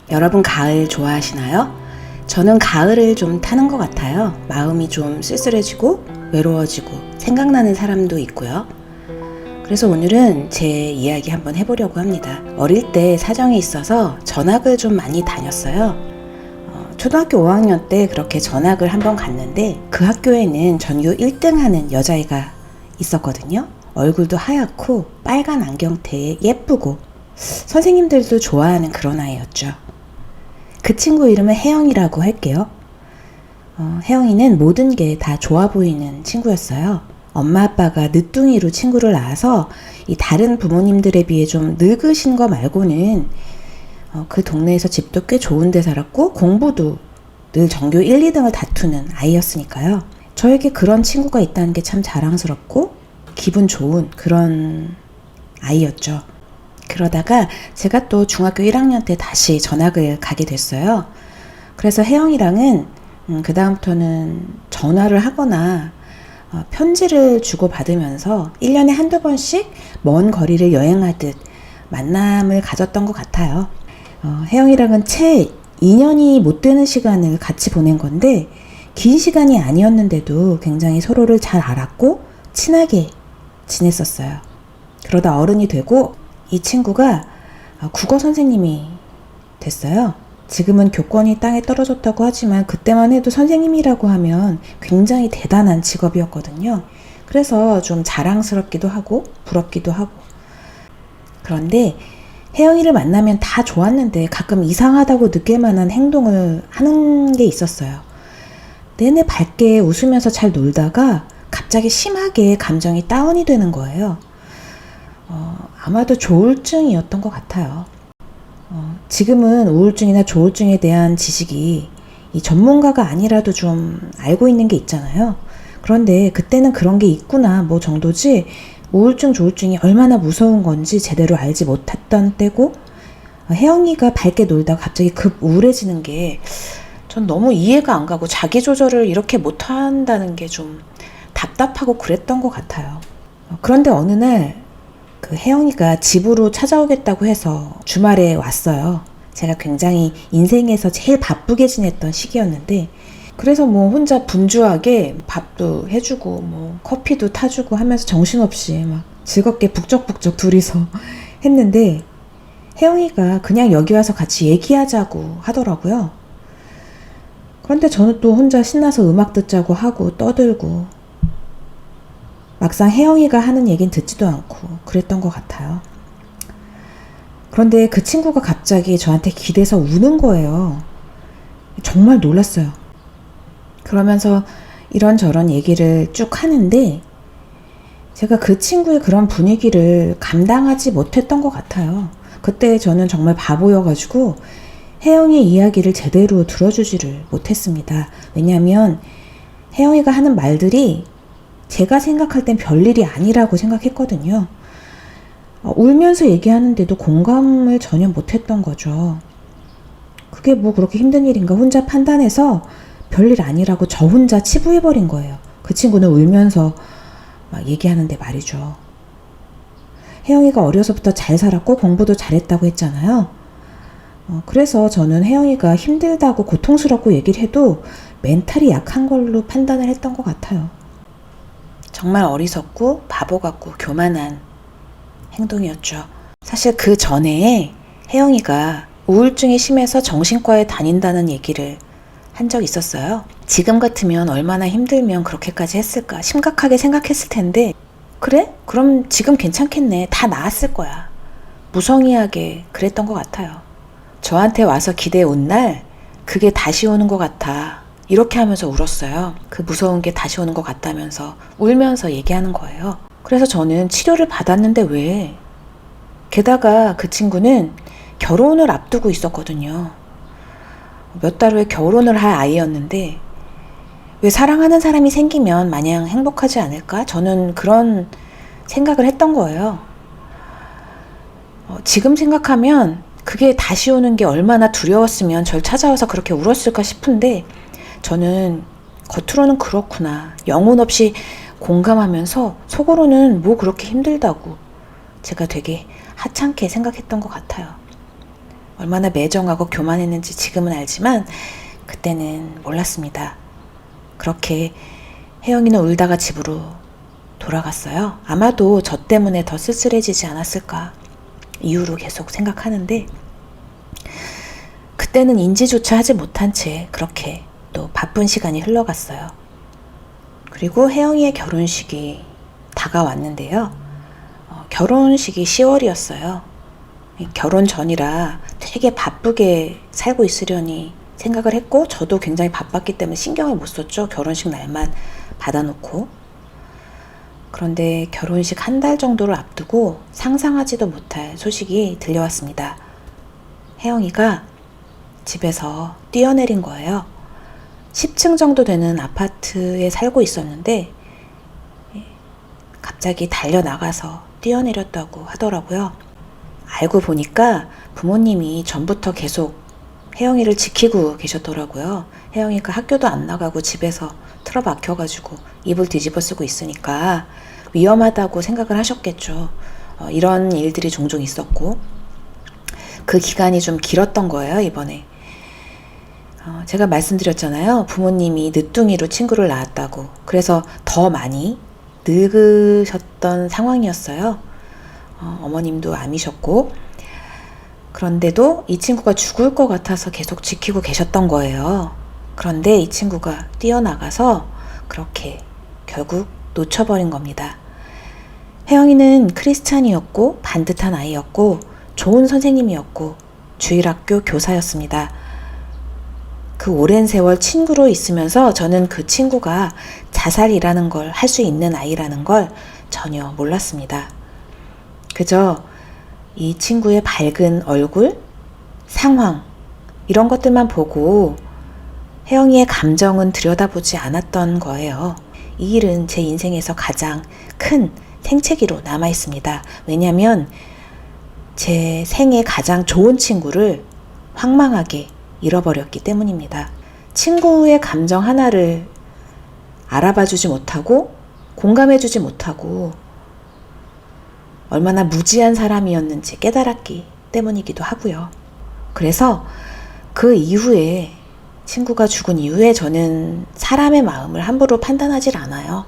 여러분 가을 좋아하시나요? 저는 가을을 좀 타는 것 같아요. 마음이 좀 쓸쓸해지고 외로워지고 생각나는 사람도 있고요. 그래서 오늘은 제 이야기 한번 해보려고 합니다. 어릴 때 사정이 있어서 전학을 좀 많이 다녔어요. 초등학교 5학년 때 그렇게 전학을 한번 갔는데 그 학교에는 전교 1등 하는 여자애가 있었거든요. 얼굴도 하얗고 빨간 안경테에 예쁘고 선생님들도 좋아하는 그런 아이였죠. 그 친구 이름은 혜영이라고 할게요. 혜영이는 모든 게 다 좋아 보이는 친구였어요. 엄마 아빠가 늦둥이로 친구를 낳아서 이 다른 부모님들에 비해 좀 늙으신 거 말고는 그 동네에서 집도 꽤 좋은 데 살았고 공부도 늘 전교 1, 2등을 다투는 아이였으니까요. 저에게 그런 친구가 있다는 게 참 자랑스럽고 기분 좋은 그런 아이였죠. 그러다가 제가 또 중학교 1학년 때 다시 전학을 가게 됐어요. 그래서 혜영이랑은 그 다음부터는 전화를 하거나 편지를 주고받으면서 1년에 한두 번씩 먼 거리를 여행하듯 만남을 가졌던 것 같아요. 혜영이랑은 채 2년이 못 되는 시간을 같이 보낸 건데 긴 시간이 아니었는데도 굉장히 서로를 잘 알았고 친하게 지냈었어요. 그러다 어른이 되고 이 친구가 국어 선생님이 됐어요. 지금은 교권이 땅에 떨어졌다고 하지만 그때만 해도 선생님이라고 하면 굉장히 대단한 직업이었거든요. 그래서 좀 자랑스럽기도 하고 부럽기도 하고. 그런데 혜영이를 만나면 다 좋았는데 가끔 이상하다고 느낄 만한 행동을 하는 게 있었어요. 내내 밝게 웃으면서 잘 놀다가 갑자기 심하게 감정이 다운이 되는 거예요. 아마도 조울증이었던 것 같아요. 지금은 우울증이나 조울증에 대한 지식이 이 전문가가 아니라도 좀 알고 있는 게 있잖아요. 그런데 그때는 그런 게 있구나 뭐 정도지 우울증, 조울증이 얼마나 무서운 건지 제대로 알지 못했던 때고 혜영이가 밝게 놀다가 갑자기 급 우울해지는 게 전 너무 이해가 안 가고 자기 조절을 이렇게 못한다는 게 좀 답답하고 그랬던 것 같아요. 그런데 어느 날 그 혜영이가 집으로 찾아오겠다고 해서 주말에 왔어요. 제가 굉장히 인생에서 제일 바쁘게 지냈던 시기였는데 그래서 뭐 혼자 분주하게 밥도 해주고 뭐 커피도 타주고 하면서 정신없이 막 즐겁게 북적북적 둘이서 했는데 혜영이가 그냥 여기 와서 같이 얘기하자고 하더라고요. 그런데 저는 또 혼자 신나서 음악 듣자고 하고 떠들고 막상 혜영이가 하는 얘기는 듣지도 않고 그랬던 것 같아요. 그런데 그 친구가 갑자기 저한테 기대서 우는 거예요. 정말 놀랐어요. 그러면서 이런저런 얘기를 쭉 하는데 제가 그 친구의 그런 분위기를 감당하지 못했던 것 같아요. 그때 저는 정말 바보여가지고 혜영이의 이야기를 제대로 들어주지를 못했습니다. 왜냐하면 혜영이가 하는 말들이 제가 생각할 땐 별일이 아니라고 생각했거든요. 울면서 얘기하는데도 공감을 전혀 못했던 거죠. 그게 뭐 그렇게 힘든 일인가 혼자 판단해서 별일 아니라고 저 혼자 치부해버린 거예요. 그 친구는 울면서 막 얘기하는데 말이죠. 혜영이가 어려서부터 잘 살았고 공부도 잘했다고 했잖아요. 그래서 저는 혜영이가 힘들다고 고통스럽고 얘기를 해도 멘탈이 약한 걸로 판단을 했던 것 같아요. 정말 어리석고 바보 같고 교만한 행동이었죠. 사실 그 전에 혜영이가 우울증이 심해서 정신과에 다닌다는 얘기를 한 적 있었어요. 지금 같으면 얼마나 힘들면 그렇게까지 했을까 심각하게 생각했을 텐데 그래? 그럼 지금 괜찮겠네. 다 나았을 거야. 무성의하게 그랬던 것 같아요. 저한테 와서 기대해 온 날 그게 다시 오는 것 같아. 이렇게 하면서 울었어요. 그 무서운 게 다시 오는 것 같다면서 울면서 얘기하는 거예요. 그래서 저는 치료를 받았는데 왜? 게다가 그 친구는 결혼을 앞두고 있었거든요. 몇 달 후에 결혼을 할 아이였는데 왜 사랑하는 사람이 생기면 마냥 행복하지 않을까? 저는 그런 생각을 했던 거예요. 지금 생각하면 그게 다시 오는 게 얼마나 두려웠으면 절 찾아와서 그렇게 울었을까 싶은데 저는 겉으로는 그렇구나. 영혼 없이 공감하면서 속으로는 뭐 그렇게 힘들다고 제가 되게 하찮게 생각했던 것 같아요. 얼마나 매정하고 교만했는지 지금은 알지만 그때는 몰랐습니다. 그렇게 혜영이는 울다가 집으로 돌아갔어요. 아마도 저 때문에 더 쓸쓸해지지 않았을까 이후로 계속 생각하는데, 그때는 인지조차 하지 못한 채 그렇게 또 바쁜 시간이 흘러갔어요. 그리고 혜영이의 결혼식이 다가왔는데요. 결혼식이 10월이었어요. 결혼 전이라 되게 바쁘게 살고 있으려니 생각을 했고, 저도 굉장히 바빴기 때문에 신경을 못 썼죠. 결혼식 날만 받아놓고. 그런데 결혼식 한 달 정도를 앞두고 상상하지도 못할 소식이 들려왔습니다. 혜영이가 집에서 뛰어내린 거예요. 10층 정도 되는 아파트에 살고 있었는데 갑자기 달려나가서 뛰어내렸다고 하더라고요. 알고 보니까 부모님이 전부터 계속 혜영이를 지키고 계셨더라고요. 혜영이가 학교도 안 나가고 집에서 틀어박혀가지고 이불 뒤집어 쓰고 있으니까 위험하다고 생각을 하셨겠죠. 이런 일들이 종종 있었고, 그 기간이 좀 길었던 거예요, 이번에. 제가 말씀드렸잖아요. 부모님이 늦둥이로 친구를 낳았다고. 그래서 더 많이 늙으셨던 상황이었어요. 어머님도 암이셨고, 그런데도 이 친구가 죽을 것 같아서 계속 지키고 계셨던 거예요. 그런데 이 친구가 뛰어나가서 그렇게 결국 놓쳐버린 겁니다. 혜영이는 크리스찬이었고 반듯한 아이였고 좋은 선생님이었고 주일학교 교사였습니다. 그 오랜 세월 친구로 있으면서 저는 그 친구가 자살이라는 걸 할 수 있는 아이라는 걸 전혀 몰랐습니다. 그저 이 친구의 밝은 얼굴, 상황, 이런 것들만 보고 혜영이의 감정은 들여다보지 않았던 거예요. 이 일은 제 인생에서 가장 큰 생채기로 남아 있습니다. 왜냐하면 제 생애 가장 좋은 친구를 황망하게 잃어버렸기 때문입니다. 친구의 감정 하나를 알아봐주지 못하고 공감해주지 못하고 얼마나 무지한 사람이었는지 깨달았기 때문이기도 하고요. 그래서 그 이후에, 친구가 죽은 이후에 저는 사람의 마음을 함부로 판단하질 않아요.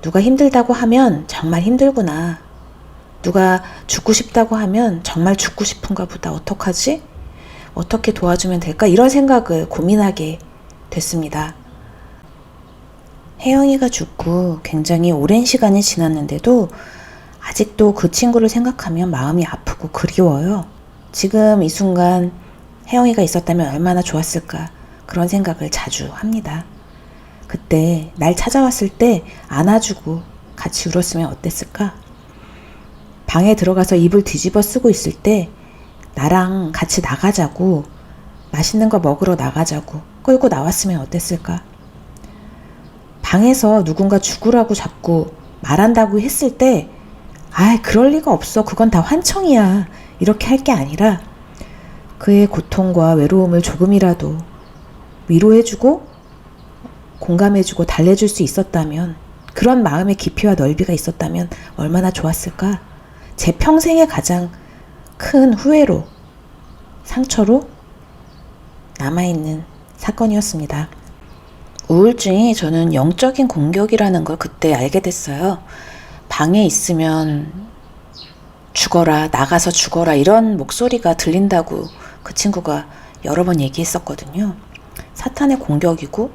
누가 힘들다고 하면 정말 힘들구나. 누가 죽고 싶다고 하면 정말 죽고 싶은가 보다. 어떡하지? 어떻게 도와주면 될까? 이런 생각을 고민하게 됐습니다. 혜영이가 죽고 굉장히 오랜 시간이 지났는데도 아직도 그 친구를 생각하면 마음이 아프고 그리워요. 지금 이 순간 혜영이가 있었다면 얼마나 좋았을까, 그런 생각을 자주 합니다. 그때 날 찾아왔을 때 안아주고 같이 울었으면 어땠을까? 방에 들어가서 이불 뒤집어 쓰고 있을 때 나랑 같이 나가자고, 맛있는 거 먹으러 나가자고 끌고 나왔으면 어땠을까? 방에서 누군가 죽으라고 자꾸 말한다고 했을 때 그럴 리가 없어, 그건 다 환청이야, 이렇게 할 게 아니라 그의 고통과 외로움을 조금이라도 위로해주고 공감해주고 달래줄 수 있었다면, 그런 마음의 깊이와 넓이가 있었다면 얼마나 좋았을까? 제 평생의 가장 큰 후회로, 상처로 남아있는 사건이었습니다. 우울증이 저는 영적인 공격이라는 걸 그때 알게 됐어요. 방에 있으면 죽어라, 나가서 죽어라, 이런 목소리가 들린다고 그 친구가 여러 번 얘기했었거든요. 사탄의 공격이고,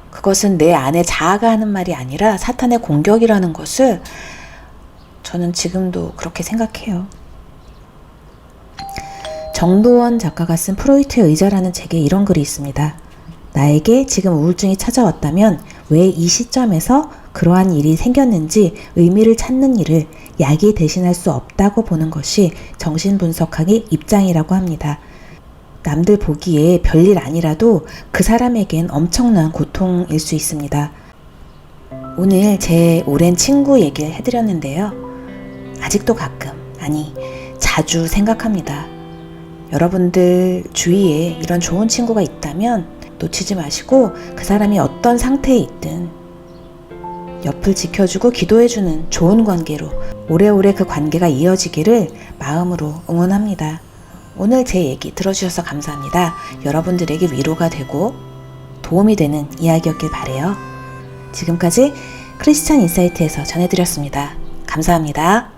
그것은 내 안에 자아가 하는 말이 아니라 사탄의 공격이라는 것을 저는 지금도 그렇게 생각해요. 정도원 작가가 쓴 프로이트의 의자라는 책에 이런 글이 있습니다. 나에게 지금 우울증이 찾아왔다면 왜 이 시점에서 그러한 일이 생겼는지 의미를 찾는 일을 약이 대신할 수 없다고 보는 것이 정신분석학의 입장이라고 합니다. 남들 보기에 별일 아니라도 그 사람에겐 엄청난 고통일 수 있습니다. 오늘 제 오랜 친구 얘기를 해드렸는데요. 아직도 가끔, 아니 자주 생각합니다. 여러분들 주위에 이런 좋은 친구가 있다면 놓치지 마시고 그 사람이 어떤 상태에 있든 옆을 지켜주고 기도해주는 좋은 관계로 오래오래 그 관계가 이어지기를 마음으로 응원합니다. 오늘 제 얘기 들어주셔서 감사합니다. 여러분들에게 위로가 되고 도움이 되는 이야기였길 바래요. 지금까지 크리스찬 인사이트에서 전해드렸습니다. 감사합니다.